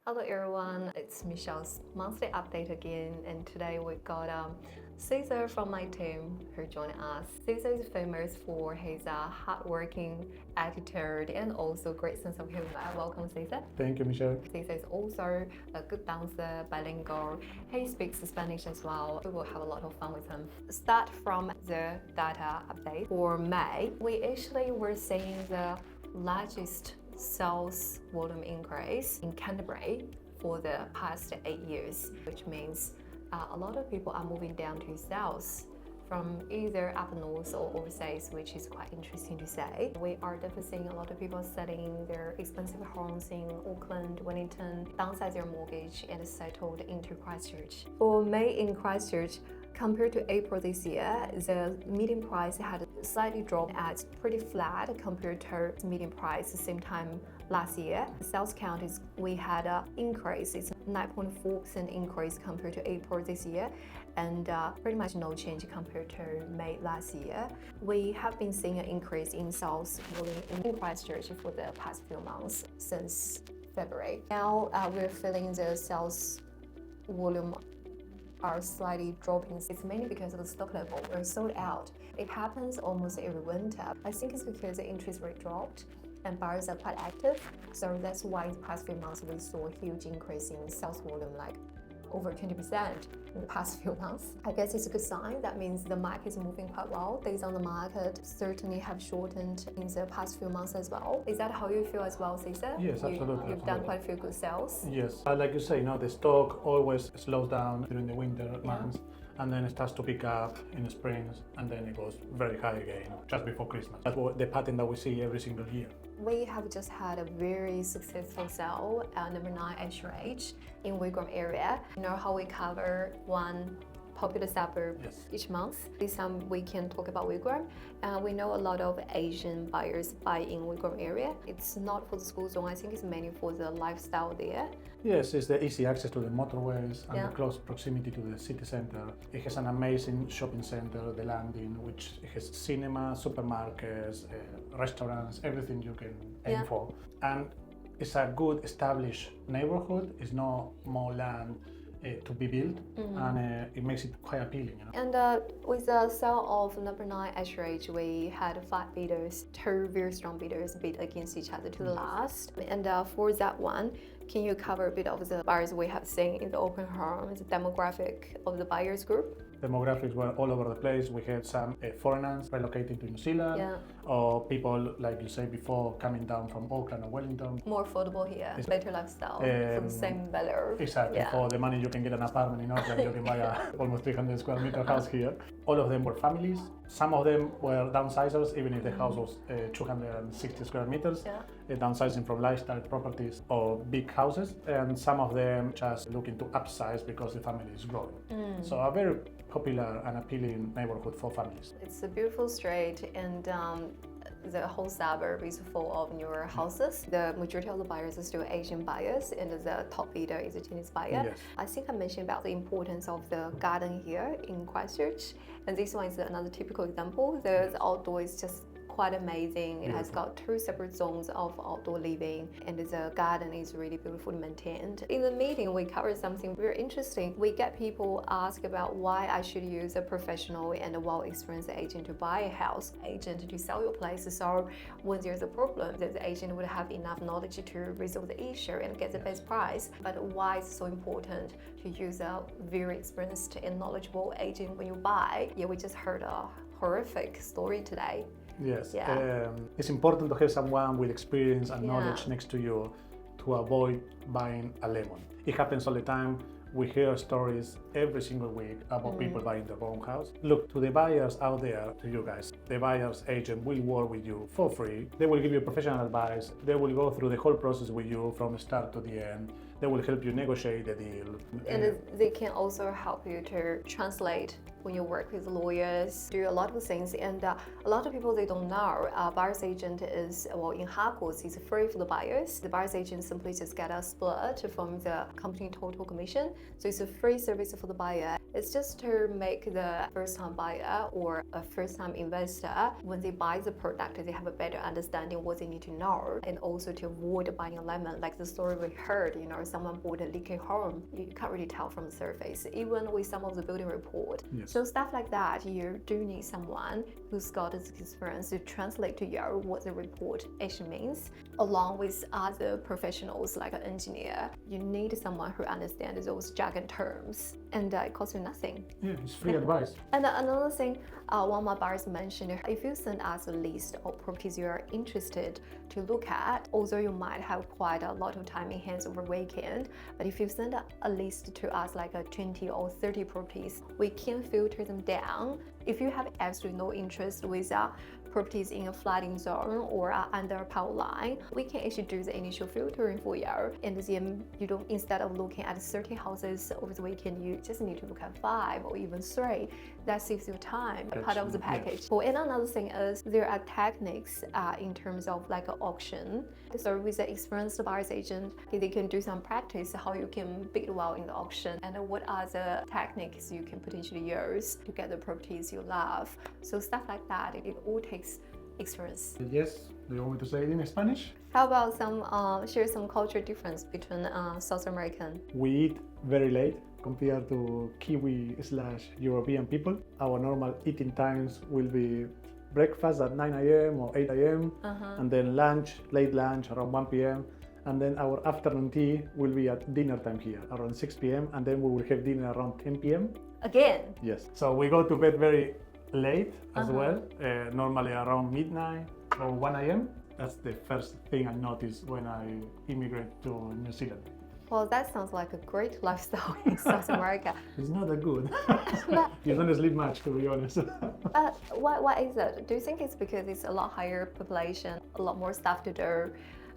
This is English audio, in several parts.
Hello everyone, it's Michelle's monthly update again, and today we got Cesar from my team who joined us. Cesar is famous for his hardworking attitude and also great sense of humor. Welcome, Cesar. Thank you, Michelle. Cesar is also a good dancer, bilingual. He speaks Spanish as well. We will have a lot of fun with him. Start from the data update. For May, we actually were seeing the largest sales volume increase in Canterbury for the past 8 years, which means a lot of people are moving down to south from either up north or overseas, which is quite interesting to say. We are definitely seeing a lot of people selling their expensive homes in Auckland, Wellington, downsize their mortgage and settled into Christchurch. For May in Christchurch, compared to April this year, the median price had slightly dropped at pretty flat compared to the median price the same time last year. The sales count is we had an increase. It's 9.4% increase compared to April this year, and pretty much no change compared to May last year. We have been seeing an increase in sales volume in Christchurch for the past few months since February. Now we're feeling the sales volume are slightly dropping. It's mainly because of the stock level. We're sold out. It happens almost every winter. I think it's because the interest rate dropped and buyers are quite active. So that's why in the past few months we saw a huge increase in sales volume, like over 20% in the past few months. I guess it's a good sign. That means the market is moving quite well. Days on the market certainly have shortened in the past few months as well. Is that how you feel as well, Cesar? Yes, absolutely. You've done quite a few good sales. Yes, like you say, the stock always slows down during the winter months, and then it starts to pick up in the springs, and then it goes very high again just before Christmas. That's the pattern that we see every single year. We have just had a very successful sale at number 9 HRH in Wigram area. You know how we cover one popular suburb each month. This time we can talk about Wigram. We know a lot of Asian buyers buy in Wigram area. It's not for the school zone. I think it's mainly for the lifestyle there. Yes, it's the easy access to the motorways and the close proximity to the city center. It has an amazing shopping center, the Landing, which has cinema, supermarkets, restaurants, everything you can aim for. And it's a good established neighborhood. It's no more land to be built, and it makes it quite appealing. And with the sale of number 9 HRH, we had 5 bidders, 2 very strong bidders bid against each other to the last. And for that one, can you cover a bit of the buyers we have seen in the open homes, the demographic of the buyers group? Demographics were all over the place. We had some foreigners relocating to New Zealand, or people, like you said before, coming down from Auckland or Wellington. More affordable here, better lifestyle for the same value. Exactly, for the money you can get an apartment in Auckland, you can buy a almost 300 square meter house here. All of them were families. Some of them were downsizers, even if the house was 260 square meters, downsizing from lifestyle properties or big houses. And some of them just looking to upsize because the family is growing. So a very popular and appealing neighborhood for families. It's a beautiful street, and the whole suburb is full of newer houses. The majority of the buyers are still Asian buyers, and the top bidder is a Chinese buyer. Yes. I think I mentioned about the importance of the garden here in Christchurch, and this one is another typical example. The outdoor is just quite amazing. It has got 2 separate zones of outdoor living, and the garden is really beautifully maintained. In the meeting, we covered something very interesting. We get people ask about why I should use a professional and a well-experienced agent to buy a house, agent to sell your place. So when there's a problem, the agent would have enough knowledge to resolve the issue and get the best price. But why it's so important to use a very experienced and knowledgeable agent when you buy? Yeah, we just heard a horrific story today. Yes, it's important to have someone with experience and knowledge next to you to avoid buying a lemon. It happens all the time. We hear stories every single week about people buying their own house. Look, to the buyers out there, to you guys, the buyer's agent will work with you for free. They will give you professional advice. They will go through the whole process with you from the start to the end. They will help you negotiate the deal. And they can also help you to translate when you work with lawyers, do a lot of things. And a lot of people, they don't know, buyer's agent is, well, in Harcourts, it's free for the buyers. The buyer's agent simply just get a split from the company total commission. So it's a free service for the buyer. It's just to make the first-time buyer or a first-time investor, when they buy the product, they have a better understanding what they need to know, and also to avoid buying a lemon, like the story we heard, someone bought a leaky home, you can't really tell from the surface, even with some of the building report. Yes. So stuff like that, you do need someone who's got this experience to translate to you what the report actually means, along with other professionals like an engineer. You need someone who understands those jargon terms, and it costs you nothing. Yeah, it's free advice. And another thing, one of my buyers mentioned, if you send us a list of properties you are interested to look at, although you might have quite a lot of time in hands over weekend, but if you send a list to us like 20 or 30 properties, we can filter them down. If you have absolutely no interest with properties in a flooding zone or under a power line, we can actually do the initial filtering for you. And then you don't, instead of looking at 30 houses over the weekend, you just need to look at 5 or even 3. That saves you time, part of the package. Yes. Oh, and another thing is there are techniques in terms of like an auction. So with the experienced buyer's agent, they can do some practice how you can bid well in the auction and what are the techniques you can potentially use to get the properties you love. So stuff like that, it all takes experience. Yes, do you want me to say it in Spanish? How about share some culture difference between South American? We eat very late compared to Kiwi/European people. Our normal eating times will be breakfast at 9 a.m. or 8 a.m. And then lunch, late lunch around 1 p.m. And then our afternoon tea will be at dinner time here around 6 p.m. And then we will have dinner around 10 p.m. Again? Yes. So we go to bed very late as well, normally around midnight or 1 a.m. That's the first thing I noticed when I immigrated to New Zealand. Well, that sounds like a great lifestyle in South America. It's not that good. You don't sleep much, to be honest. Why is it? Do you think it's because it's a lot higher population, a lot more stuff to do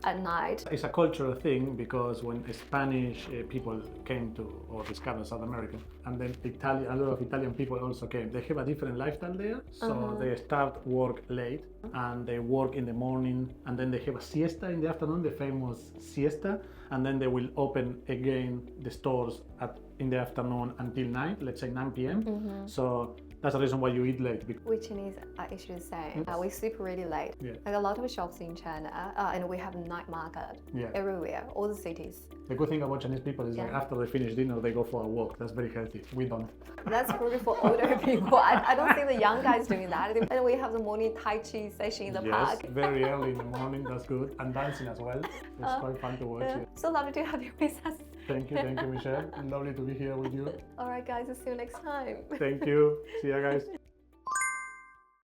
at night? It's a cultural thing because when Spanish people came to or discovered South America, and then a lot of Italian people also came. They have a different lifestyle there, so they start work late and they work in the morning, and then they have a siesta in the afternoon, the famous siesta, and then they will open again the stores in the afternoon until 9, let's say 9 p.m. So that's the reason why you eat late. We Chinese are actually the same. We sleep really late. Yeah. Like a lot of shops in China, and we have night market everywhere, all the cities. The good thing about Chinese people is that after they finish dinner, they go for a walk. That's very healthy. We don't. That's probably for older people. I don't see the young guys doing that. And we have the morning Tai Chi session in the park. Yes, very early in the morning. That's good. And dancing as well. It's quite fun to watch. Yeah. So lovely to have you with us. Thank you, Michelle. Lovely to be here with you. All right, guys. See you next time. Thank you. See you guys.